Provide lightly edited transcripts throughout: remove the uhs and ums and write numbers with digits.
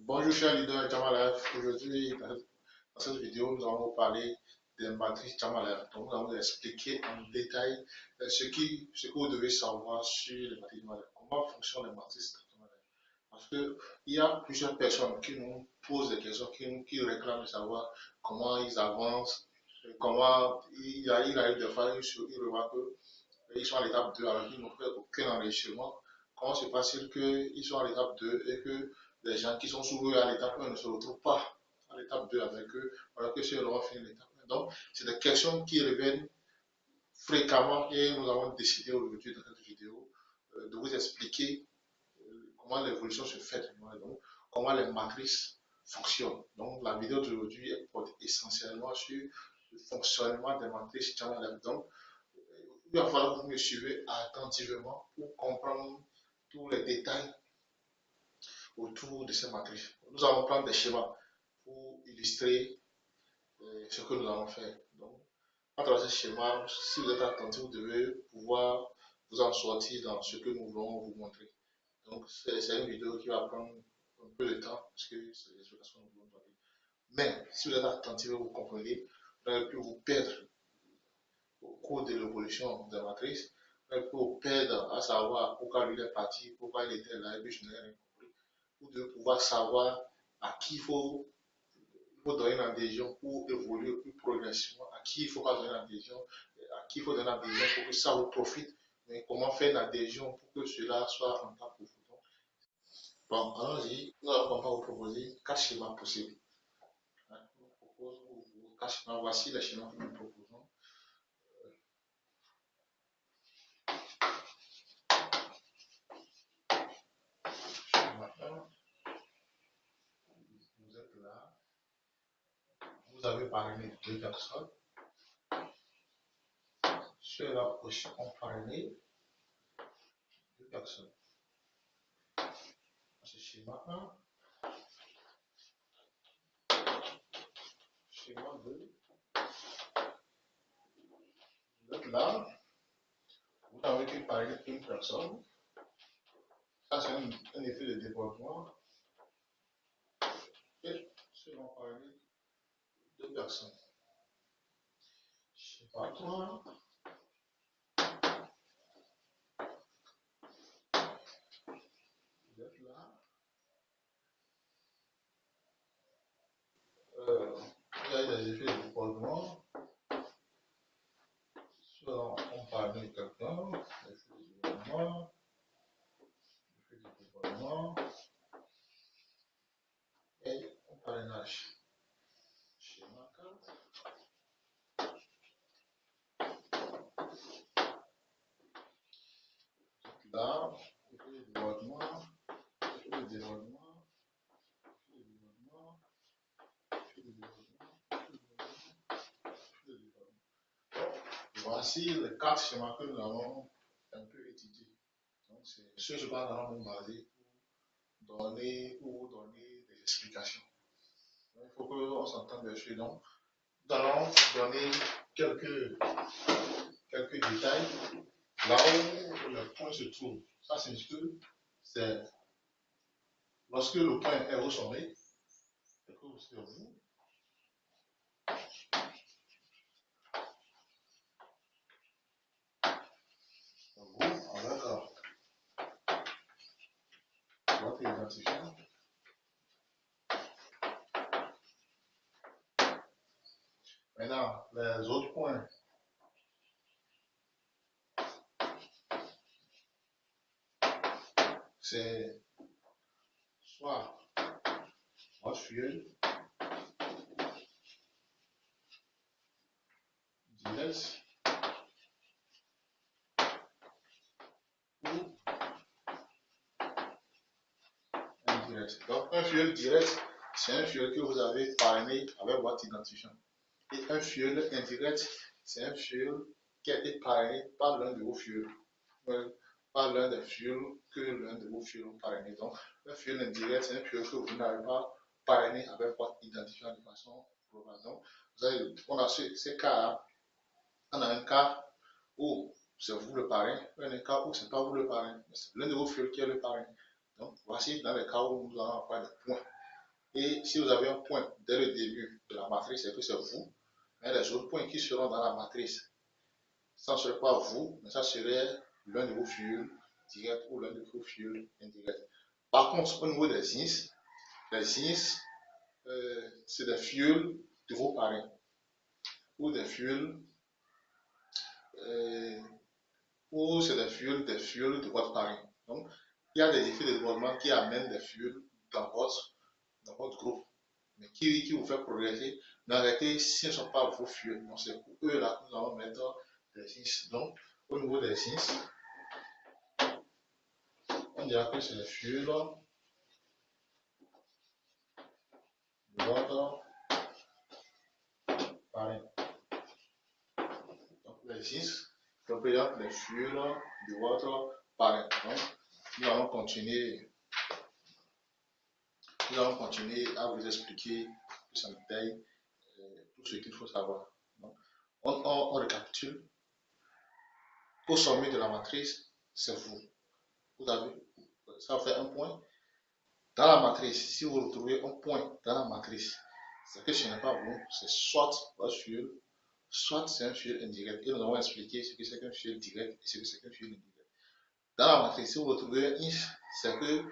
Bonjour chers leaders Jamalef. Aujourd'hui, dans cette vidéo, nous allons vous parler des matrices Jamalef. Donc, nous allons vous expliquer en détail ce que vous devez savoir sur les matrices Jamalef. Comment fonctionnent les matrices Jamalef. Parce qu'il y a plusieurs personnes qui nous posent des questions, qui réclament de savoir comment ils avancent, comment il arrive des fois, ils remarquent qu'ils sont à l'étape 2 alors qu'ils n'ont fait aucun enregistrement. Comment se passe-t-il qu'ils sont à l'étape 2 et que les gens qui sont sous eux à l'étape 1 ne se retrouvent pas à l'étape 2 avec eux, alors que ceux qui ont fini l'étape 1. Donc, c'est des questions qui reviennent fréquemment et nous avons décidé aujourd'hui dans cette vidéo de vous expliquer comment l'évolution se fait, donc comment les matrices fonctionnent. Donc, la vidéo d'aujourd'hui porte essentiellement sur le fonctionnement des matrices Channel. Donc, il va falloir que vous me suivez attentivement pour comprendre tous les détails autour de ces matrices. Nous allons prendre des schémas pour illustrer ce que nous allons faire. Donc, à travers ces schémas, si vous êtes attentif, vous devez pouvoir vous en sortir dans ce que nous voulons vous montrer. Donc, c'est une vidéo qui va prendre un peu de temps parce que c'est les explications que nous voulons donner. Mais si vous êtes attentif et vous comprenez, vous n'allez plus vous perdre au cours de l'évolution des matrices. Vous n'allez plus vous perdre à savoir pourquoi lui est parti, pourquoi il était là et puis je n'ai rien compris. Vous devez pouvoir savoir à qui il faut donner une adhésion pour évoluer plus progressivement, à qui il ne faut pas donner une adhésion, à qui il faut donner une adhésion pour que ça vous profite, mais comment faire une adhésion pour que cela soit rentable pour vous. Bon, allons-y, nous allons vous proposer 4 schémas possibles. Je vous propose 4 schémas. Voici les schémas que nous proposons. Schéma 1, vous êtes là, vous avez parrainé 2 personnes. Ceux-là aussi ont parrainé 2 personnes. C'est schéma 1. Schéma 2. Vous êtes là, vous n'avez que parrainé une personne. Ça, c'est un effet de développement. Et ceux-là ont parrainé 2 personnes. Schéma 3. Vous êtes là. Vous avez des effets de développement. Ceux-là ont parrainé quelqu'un. Effet de développement. Et un parrainage. Schéma 4. Là, effet de développement, effet de développement, effet de développement, effet de développement, effet de développement. Voici les 4 schémas que nous allons un peu étudier. Donc, c'est ce sur quoi nous allons nous baser pour vous donner des explications. Donc, il faut qu'on s'entende dessus. Donc, nous allons donner quelques détails là où le point se trouve. Ça signifie que c'est lorsque le point est au sommet, c'est que c'est vous. Vous, avec votre identifiant. Maintenant, les autres points. C'est soit votre fuel direct ou indirect. Donc, un fuel direct, c'est un fuel que vous avez parrainé avec votre identifiant. Et un fuel indirect, c'est un fuel qui a été parrainé par l'un de vos fuels. Pas l'un des fuels que l'un de vos fuels ont parrainé. Donc, un fuel indirect, c'est un fuel que vous n'avez pas parrainé avec votre identifiant de façon globale. Donc, on a ces cas-là. On a un cas où c'est vous le parrain, un cas où ce n'est pas vous le parrain, c'est l'un de vos fuels qui est le parrain. Donc, voici dans les cas où nous allons avoir des points. Et si vous avez un point dès le début de la matrice, c'est que c'est vous. Mais les autres points qui seront dans la matrice, ça ne serait pas vous, mais ça serait l'un de vos fioles directs ou l'un de vos fioles indirects. Par contre, au niveau des ins, les ins, c'est des fioles de vos parents ou des fioles, ou c'est des fioles de votre parent. Donc, il y a des effets de développement qui amènent des fioles dans votre groupe, mais qui vous fait progresser. Mais en réalité, si ce ne sont pas vos fioles, donc c'est pour eux là que nous allons mettre des ins. Donc, au niveau des ins, on dira que c'est les fioles de votre parent. Donc, les ins représentent les fioles de votre parent. Donc, nous allons continuer à vous expliquer plus en détail tout ce qu'il faut savoir. Donc, on récapitule. Au sommet de la matrice, c'est vous. Vous avez, ça fait un point. Dans la matrice, si vous retrouvez un point dans la matrice, c'est que ce n'est pas vous, c'est soit votre fiole, soit c'est un fiole indirect. Et nous avons expliqué ce que c'est qu'un fiole direct et ce que c'est qu'un fiole indirect. Dans la matrice, si vous retrouvez un if, c'est que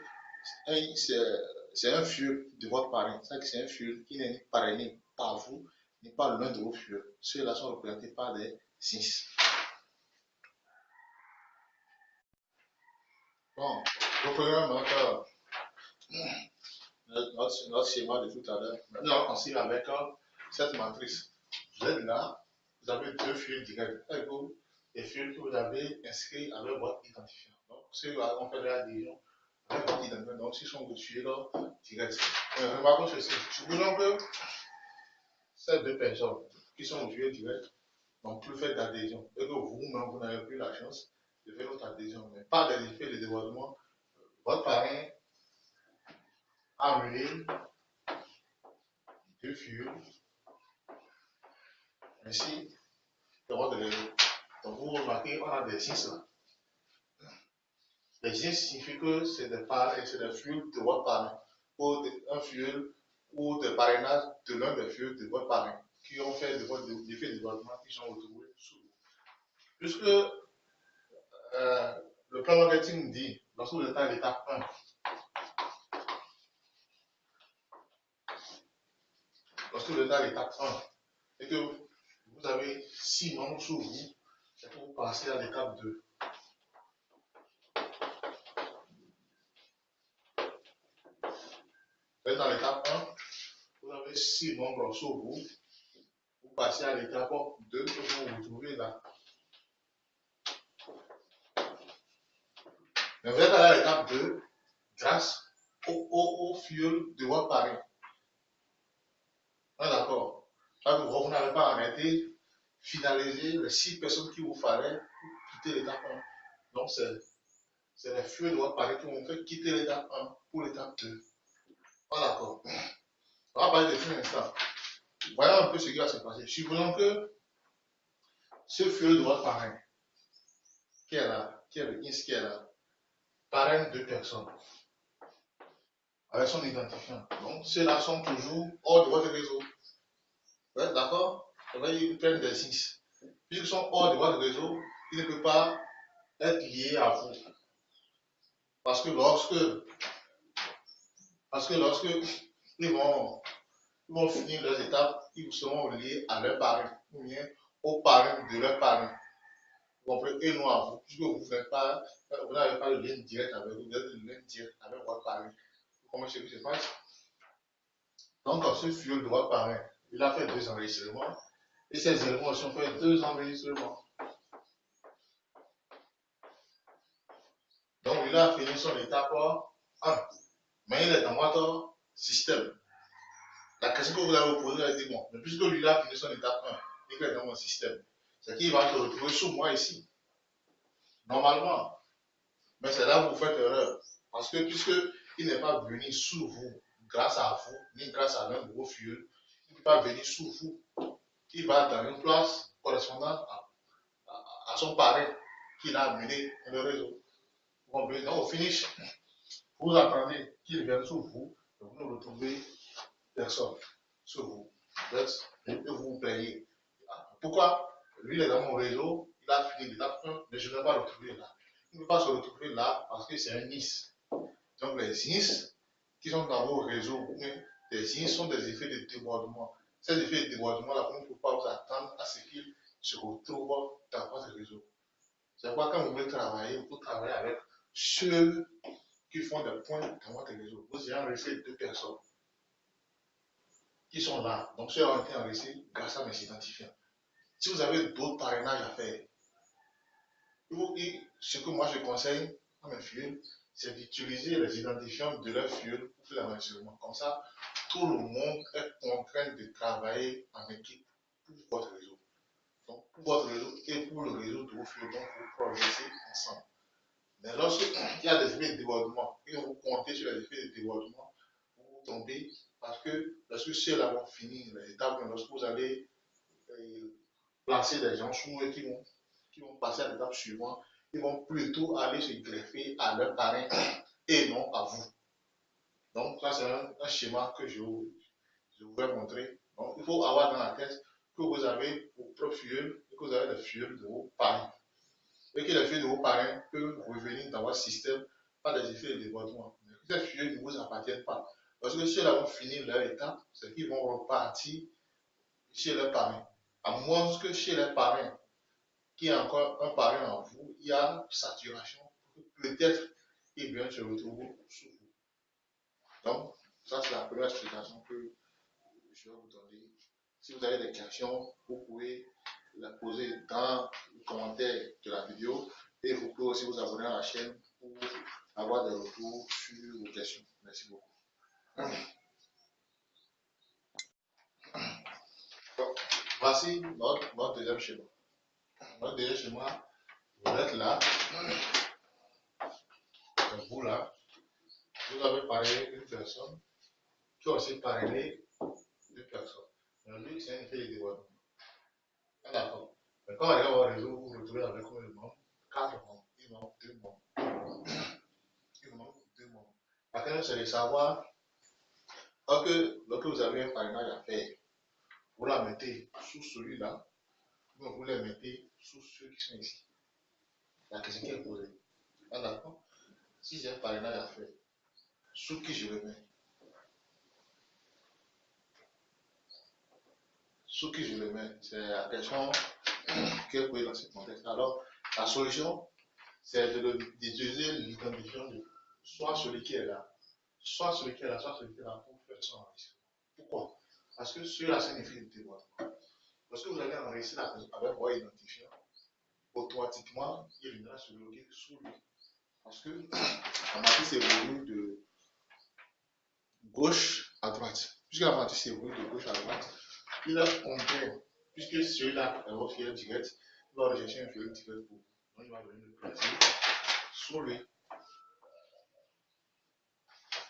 c'est un fiole de votre parent. C'est un fiole qui n'est parrainé par vous, ni par l'un de vos fioles. Ceux-là sont représentés par des 6. Bon, reprenons notre schéma de tout à l'heure. Maintenant, on continue avec cette matrice. Vous êtes là, vous avez deux fils directs. Les fils que vous avez inscrits avec votre identifiant. Donc, ceux-là, on fait de l'adhésion avec votre identifiant. Donc, ce sont vos fils directs. Remarquons ceci. Supposons que ces deux personnes qui sont vos fils directs n'ont plus fait d'adhésion et que vous-même, vous n'avez plus la chance de faire votre adhésion. Mais par des effets de développement, votre parrain a amené deux fils ainsi dans votre réseau. Donc vous remarquez, on a des 6 là. Les 6 signifie que c'est des parts et c'est des fuels de votre parrain, ou un fuel ou des parrainages de l'un des fuels de votre parrain, qui ont fait des faits de développement qui sont retrouvés sous vous. Puisque le plan marketing dit, lorsque vous êtes à l'étape 1, et que vous avez 6 membres sous vous, c'est pour vous passer à l'étape 2. Vous êtes dans l'étape 1, vous avez 6 membres sous vous, vous passez à l'étape 2 que vous vous retrouvez là. Mais vous êtes à l'étape 2 grâce au fuel de votre parrain. Ah, d'accord. Vous n'avez pas arrêté, finalisé les 6 personnes qu'il vous fallait pour quitter l'étape 1. Donc, c'est les fuels de votre parrain qui vont fait quitter l'étape 1 pour l'étape 2. Ah, d'accord. On va parler de fin instant. Voyons un peu ce qui va se passer. Supposons que ce fuel de votre parrain, qui est là, qui est le INS qui est là, parraine 2 personnes avec son identifiant. Donc, ceux-là sont toujours hors de votre réseau. Ouais, d'accord? Ils prennent des 6. Puisqu'ils sont hors de votre réseau, ils ne peuvent pas être liés à vous. Parce que lorsque ils vont finir leurs étapes, ils seront liés à leurs parents, ou bien aux parents de leurs parents. Vous comprenez? Et non à vous, puisque vous n'avez pas le lien direct avec vous, vous êtes le lien direct avec votre parent. Vous comprenez ce qui se passe? Donc, ce fuel de votre parent, il a fait 2 enregistrements, et ces éléments aussi ont fait 2 enregistrements. Donc, il a fini son étape 1, mais il est dans votre système. La question que vous avez posée, elle dit bon, mais puisque lui a fini son étape 1 et qu'il est dans mon système, c'est qu'il va se retrouver sous moi ici. Normalement. Mais c'est là où vous faites erreur. Parce que puisqu'il n'est pas venu sous vous, grâce à vous, ni grâce à l'un de vos fioles, il ne peut pas venir sous vous. Il va dans une place correspondant à son parrain qu'il a amené dans le réseau. Vous comprenez? Donc au finish, vous attendez qu'il vienne sous vous, et vous nous retrouvez personnes sur vous. Et vous payez. Pourquoi? Lui, il est dans mon réseau, il a fini l'étape 1, mais je ne vais pas le retrouver là. Il ne peut pas se retrouver là parce que c'est un NIS. Donc les NIS qui sont dans vos réseaux, les NIS sont des effets de débordement. Ces effets de débordement-là, vous ne pouvez pas vous attendre à ce qu'ils se retrouvent dans votre réseau. C'est pourquoi quand vous voulez travailler, vous travaillez avec ceux qui font des points dans votre réseau. Vous avez enregistré 2 personnes qui sont là. Donc, ceux-là ont été enregistrés grâce à mes identifiants. Si vous avez d'autres parrainages à faire, ce que moi je conseille à mes filles, c'est d'utiliser les identifiants de leurs filles pour faire l'enregistrement. Comme ça, tout le monde est contraint de travailler en équipe pour votre réseau. Donc, pour votre réseau et pour le réseau de vos filles, donc vous progressez ensemble. Mais lorsqu'il y a des effets de débordement et vous comptez sur les effets de débordement, vous tombez parce que lorsque ceux-là vont finir les étapes, lorsque vous allez placer des gens sous eux qui vont passer à l'étape suivante, ils vont plutôt aller se greffer à leur parrain et non à vous. Donc, ça, c'est un schéma que je vous vais montrer. Donc, il faut avoir dans la tête que vous avez vos propres fioles et que vous avez les fioles de vos parrains. Et que les fioles de vos parrains peuvent revenir dans votre système par des effets de débordement. Mais ces fioles ne vous appartiennent pas. Parce que si elles vont finir leur étape, c'est qu'ils vont repartir chez leurs parrains. À moins que chez les parrains, qui est encore un parrain en vous, il y a saturation. Peut-être il vient se retrouver sous vous. Donc, ça, c'est la première explication que je vais vous donner. Si vous avez des questions, vous pouvez la poser dans les commentaires de la vidéo et vous pouvez aussi vous abonner à la chaîne pour avoir des retours sur vos questions. Merci beaucoup. Donc, voici notre deuxième schéma. Notre deuxième schéma, vous êtes là, vous là, vous avez parlé une personne qui a aussi parrainé 2 personnes. Lui, c'est un effet de développement. Ah, d'accord. Mais quand on regarde votre réseau, vous vous retrouvez avec combien de membres? 4 membres. Il manque 2 membres. Il manque 2 membres. La question, c'est de savoir, lorsque vous avez un parrainage à faire, vous la mettez sous celui-là, ou vous la mettez sous ceux qui sont ici. La question qui est posée. Ah, d'accord. Si j'ai un parrainage à faire, sous qui je le mets? Sous qui je le mets? C'est la question qui est posée dans ce contexte. Alors, la solution, c'est d'utiliser l'identifiant de soit celui qui est là, soit celui qui est là, soit celui qui est là pour faire son enregistrement. Pourquoi? Parce que celui-là, c'est un effet de dévoilement. Lorsque vous allez enregistrer la personne avec votre identifiant, automatiquement, il viendra se loguer sous lui. Parce que la matrice évolue de gauche à droite. Puisque la matrice évolue de gauche à droite, il est contraire. Puisque celui-là est votre filière directe, il va rechercher une filière directe pour vous. Donc, il va venir le placer sous lui.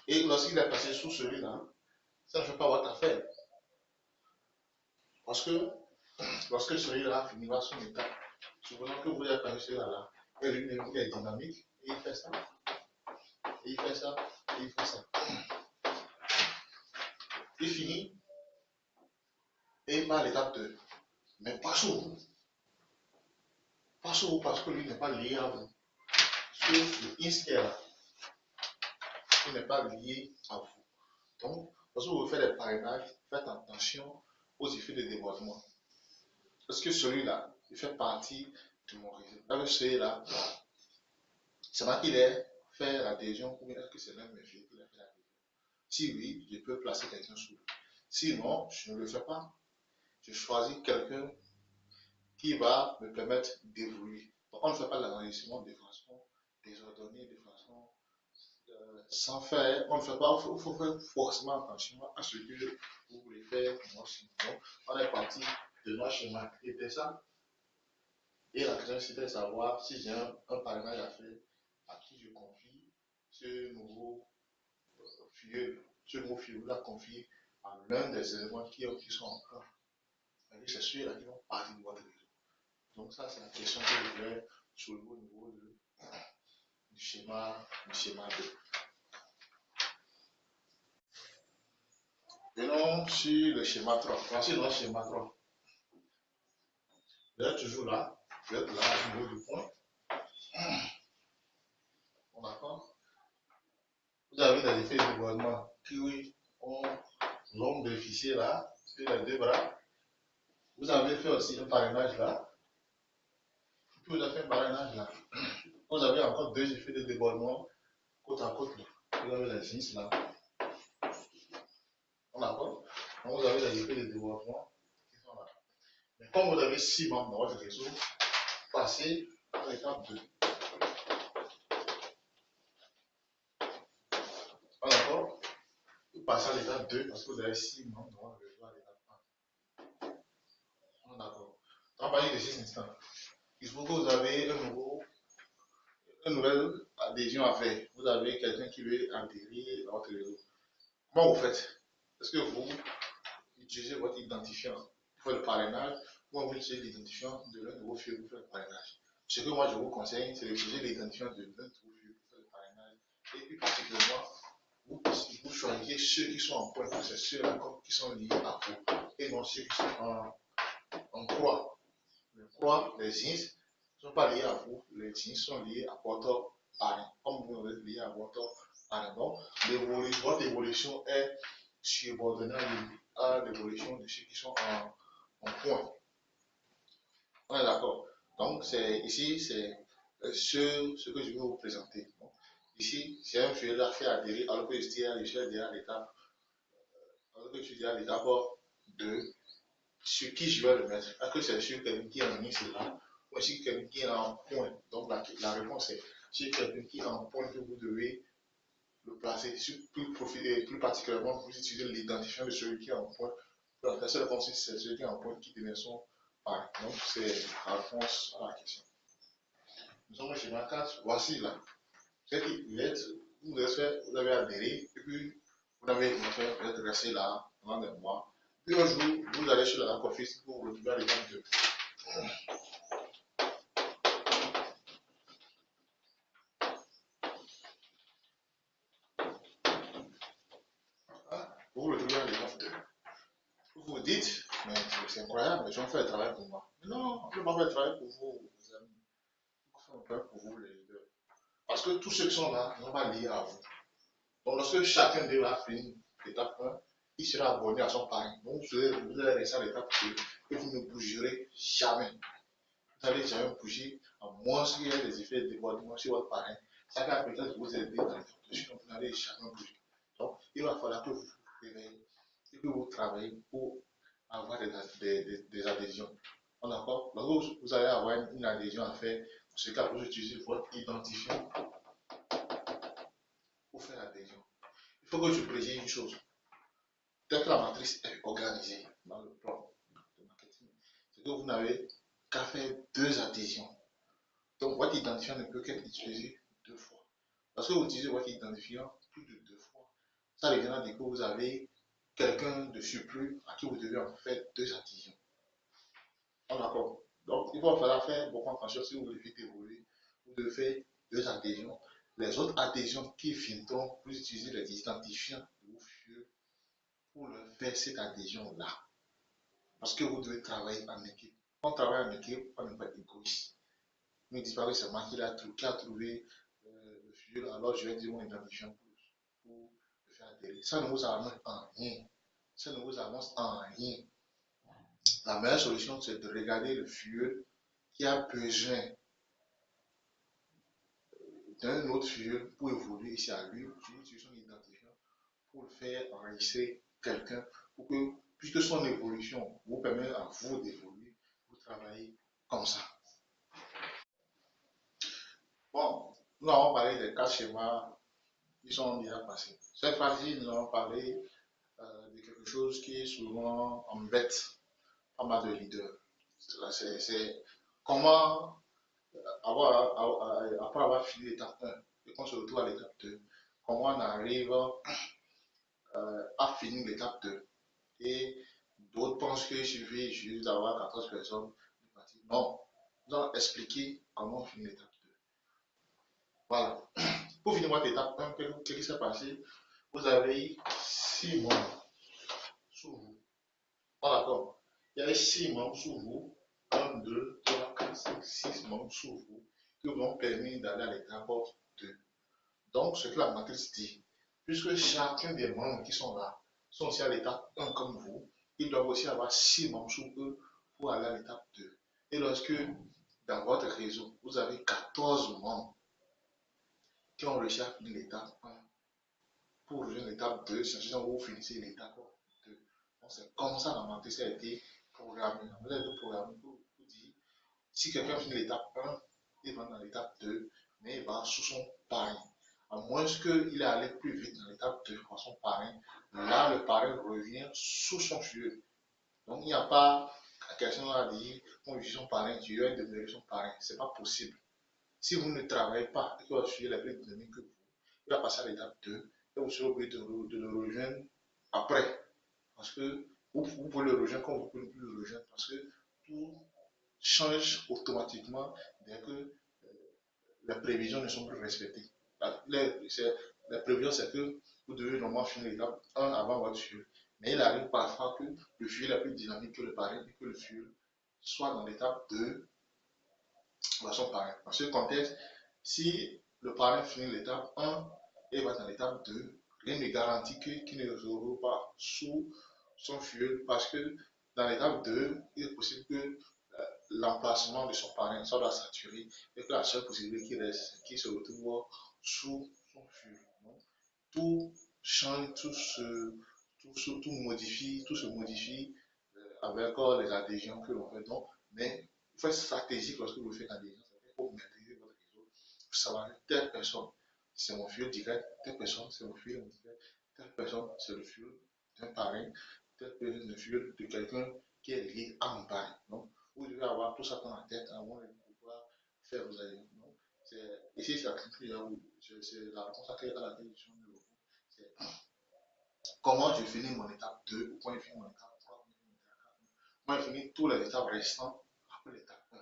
Et lorsqu'il est passé sous celui-là, ça ne fait pas votre affaire. Parce que lorsque celui-là finira son état, supposons que vous avez passé celui-là, et lui, il est dynamique, et il fait ça, et il fait ça, et il fait ça. Il finit, et il part à l'étape 2. Mais pas sur vous. Pas sur vous parce que lui n'est pas lié à vous. Parce que le IS qui est là, il n'est pas lié à vous. Donc, lorsque vous faites des parrainages, faites attention aux effets de débordement. Parce que celui-là, il fait partie de mon réseau. Avec celui-là, c'est moi qui l'ai fait l'adhésion ou est-ce que c'est l'un de mes filles qui l'a fait l'adhésion? Si oui, je peux placer quelqu'un sous lui. Sinon, je ne le fais pas. Je choisis quelqu'un qui va me permettre d'évoluer. Donc, on ne fait pas l'enregistrement de façon désordonnée, de façon sans faire. On ne fait pas, il faut faire forcément attention à ce que vous voulez faire. Donc, on est parti de notre schéma. Et ça. Et la question, c'était de savoir si j'ai un parrainage à faire, à qui je confie ce nouveau filleul. Ce nouveau filleul l'a confié à l'un des éléments qui sont en plan. C'est ceux-là qui vont partir de votre réseau. Donc ça, c'est la question que je voulais soulever au niveau du schéma 2. Venons sur le schéma 3. Voici notre schéma 3. Vous êtes toujours là. Vous êtes là au niveau du point. On d'accord. Vous avez des effets de débordement qui ont bénéficié là, sur les deux bras. Vous avez fait aussi un parrainage là. Puis vous avez fait un parrainage là. Vous avez encore deux effets de débordement côte à côte. Vous avez les vis là. On d'accord. Donc vous avez les effets de débordement qui sont là. Mais comme vous avez 6 membres dans votre réseau, passez à l'étape 2. On d'accord. Vous passez à l'étape 2 parce que vous avez 6 membres dans votre réseau à l'étape 1. On d'accord. Travaillez de 6 instants. Il faut que vous avez une nouvelle adhésion à faire. Vous avez quelqu'un qui veut adhérer à votre réseau. Comment vous faites? Est-ce que vous utilisez votre identifiant pour faire le parrainage ou vous utilisez l'identifiant de l'un de vos filles pour faire le parrainage? Ce que moi je vous conseille, c'est d'utiliser l'identifiant de l'un de vos filles pour faire le parrainage. Et puis particulièrement, vous choisissez ceux qui sont en point, c'est ceux-là qui sont liés à vous, et non ceux qui sont en croix. Les croix, les ins ne sont pas liés à vous, les ins sont liés à votre parrain, comme vous êtes lié à votre parrain. Donc, votre évolution est subordonnée à l'évolution de ceux qui sont en point. On est d'accord. Donc, ici, c'est ce que je vais vous présenter. Donc, ici, c'est un feuille à faire adhérer, alors que je suis adhéré à l'étape, alors que je suis à l'étape 2, sur qui je vais le mettre. Est-ce que c'est sur quelqu'un qui est en ligne là, ou sur quelqu'un qui est en point? Donc, la réponse est sur quelqu'un qui est en point que vous devez le placer. Plus particulièrement, vous utilisez l'identifiant de celui qui est en point. La seule réponse, c'est celui qui est en point qui devient son parent. Donc, c'est la réponse à la question. Nous sommes chez ma 4. Voici là. Vous avez adhéré, et puis vous êtes resté là pendant des mois. Puis un jour, vous allez sur la office pour vous retrouver à l'étape 2. Vous vous retrouvez à l'étape 2. Vous vous dites, mais c'est incroyable, les gens font le travail pour moi. Non, je ne vais pas faire le travail pour vous, les amis. Je vais faire le travail pour vous, les leaders. Parce que tous ceux qui sont là ne sont pas liés à vous. Donc, lorsque chacun d'eux a fini l'étape 1, il sera abonné à son parrain. Donc, vous allez rester à l'étape 2 et vous ne bougerez jamais. Vous n'allez jamais bouger, à moins qu'il y ait des effets de débordement sur votre parrain. Ça va peut-être vous aider dans l'étape 2, sinon vous n'allez jamais bouger. Donc, il va falloir que vous vous réveillez et que vous travaillez pour avoir des adhésions. On est d'accord? Lorsque vous allez avoir une adhésion à faire, dans ce cas, vous utilisez votre identifiant pour faire l'adhésion. Il faut que je précise une chose. Dès que la matrice est organisée dans le plan de marketing, c'est que vous n'avez qu'à faire 2 adhésions. Donc, votre identifiant ne peut qu'être utilisé 2 fois. Parce que vous utilisez votre identifiant plus de 2 fois, ça reviendra dire que vous avez quelqu'un de surplus à qui vous devez en faire 2 adhésions. D'accord. Donc, il va falloir faire beaucoup attention si vous voulez vite évoluer. Vous devez faire 2 adhésions. Les autres adhésions qui viendront, vous utilisez les identifiants de vos fieux pour leur faire cette adhésion-là. Parce que vous devez travailler en équipe. Quand on travaille en équipe, on n'est pas égoïste. Ne me dites pas que c'est moi qui a trouvé le fieu, alors je vais dire mon identifiant pour le faire adhérer. Ça ne vous avance en rien. Ça ne vous avance en rien. La meilleure solution, c'est de regarder le fieu qui a besoin d'un autre fieu pour évoluer ici à lui, sur son identifiant, pour le faire enregistrer quelqu'un, pour que, puisque son évolution vous permet à vous d'évoluer, vous travaillez comme ça. Bon, nous avons parlé des 4 schémas qui sont déjà passés. Cette fois-ci, nous allons parler de quelque chose qui souvent embête pas mal de leaders. C'est comment, après avoir fini l'étape 1 et qu'on se retrouve à l'étape 2, comment on arrive à finir l'étape 2. Et d'autres pensent qu'il suffit juste d'avoir 14 personnes. Non, nous allons expliquer comment on finit l'étape 2. Voilà. Pour finir votre étape 1, qu'est-ce qui s'est passé? Vous avez 6 mois. Bon, d'accord. Il y a 6 membres sous vous. Un, 2, 3, 4, 5, 6 membres sous vous qui vous ont permis d'aller à l'étape 2. Donc, ce que la matrice dit, puisque chacun des membres qui sont là sont aussi à l'étape 1 comme vous, ils doivent aussi avoir 6 membres sous eux pour aller à l'étape 2. Et lorsque dans votre réseau, vous avez 14 membres qui ont réussi à finir l'étape 1 pour rejoindre l'étape 2, c'est où vous finissez l'étape 2. Donc, c'est comme ça la matrice a été programmée. Vous avez programmé pour dire, si quelqu'un finit l'étape 1, il va dans l'étape 2, mais il va sous son parrain. À moins qu'il ait allé plus vite dans l'étape 2 par son parrain, là, le parrain revient sous son filleul. Donc, il n'y a pas quelqu'un à dire, on vit son parrain, tu dois demeurer son parrain. Ce n'est pas possible. Si vous ne travaillez pas et que votre filleul est plus dynamique que vous, il va passer à l'étape 2 et vous serez obligé de le rejoindre après. Parce que vous pouvez le rejoindre comme vous pouvez plus le rejoindre. Parce que tout change automatiquement dès que les prévisions ne sont plus respectées. La prévision, c'est que vous devez normalement finir l'étape 1 avant votre fuel. Mais il arrive parfois que le fuel est plus dynamique que le parrain et que le fuel soit dans l'étape 2 dans son parrain. Dans ce contexte, si le parrain finit l'étape 1 et va dans l'étape 2, rien ne garantit qu'il ne se pas sous son fuel parce que dans l'étape 2, il est possible que l'emplacement de son parrain soit saturé et que la seule possibilité qui reste, c'est qu'il se retrouve sous son fuel. Donc, tout change, tout se modifie avec les adhésions que l'on fait. Donc, mais il faut être stratégique lorsque vous faites l'adhésion. Il faut maîtriser votre réseau. Vous savez, telle personne, c'est mon fuel direct, telle personne, c'est mon fuel direct, telle personne, c'est le fuel d'un parrain, telle personne, c'est le fuel de quelqu'un qui est lié à mon parrain. Donc, vous devez avoir tout ça dans la tête avant de pouvoir faire vos adhésions. Ici, c'est la la réponse à la question de l'eau. C'est comment je finis mon étape 2, comment je finis mon étape 3, comment je finis tous les étapes restantes après l'étape 1.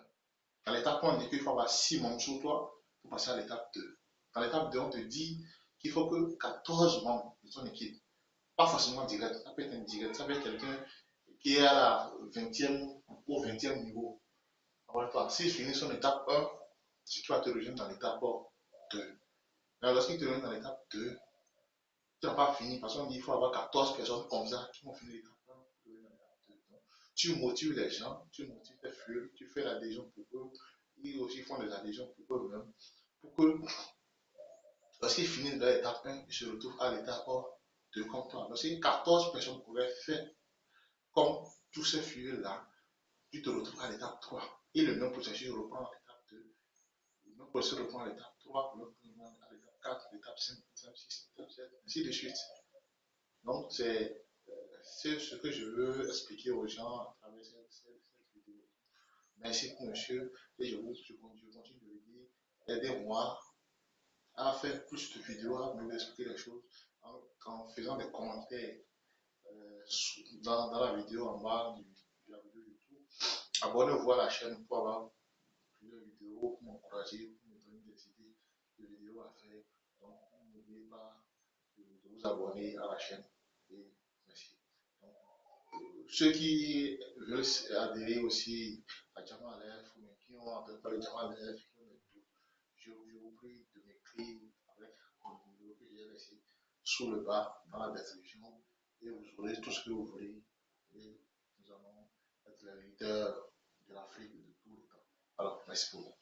Dans l'étape 1, on dit qu'il faut avoir 6 membres sur toi pour passer à l'étape 2. Dans l'étape 2, on te dit qu'il faut que 14 membres de ton équipe, pas forcément direct, ça peut être indirect, ça peut être quelqu'un qui est à la 20e ou 20e niveau. S'il finit son étape 1, c'est qu'il va te rejoindre dans l'étape 2. Mais lorsqu'il te rejoint dans l'étape 2, tu n'as pas fini parce qu'on dit qu'il faut avoir 14 personnes comme ça qui vont finir l'étape 1. Tu motives les gens, tu motives tes fuels, tu fais l'adhésion pour eux. Ils aussi font des adhésions pour eux-mêmes. Pour que lorsqu'ils finissent l'étape 1, ils se retrouvent à l'étape 2 comme toi. Lorsque 14 personnes pourraient faire comme tous ces fuels-là, tu te retrouves à l'étape 3. Et le même processus reprend à l'étape 2. Le même processus reprend à l'étape 3, le même processus à l'étape 4, l'étape 5, l'étape 6, l'étape 7, ainsi de suite. Donc, c'est ce que je veux expliquer aux gens à travers cette vidéo. Merci pour monsieur, et je continue de le dire. Aidez-moi à faire plus de vidéos, à nous expliquer les choses en faisant des commentaires dans la vidéo en bas de la vidéo YouTube. Abonnez-vous à la chaîne pour avoir plusieurs vidéos, pour m'encourager, pour me donner des idées de vidéos à faire. Donc, n'oubliez pas de vous abonner à la chaîne. Et merci. Donc, ceux qui veulent adhérer aussi à Jamalef, ou qui ont entendu parler de Jamalef, je vous prie de m'écrire avec le numéro que j'ai laissé sous le bas dans la description et vous aurez tout ce que vous voulez. Et nous allons être les leaders de l'Afrique de tout le temps. Alors, merci beaucoup.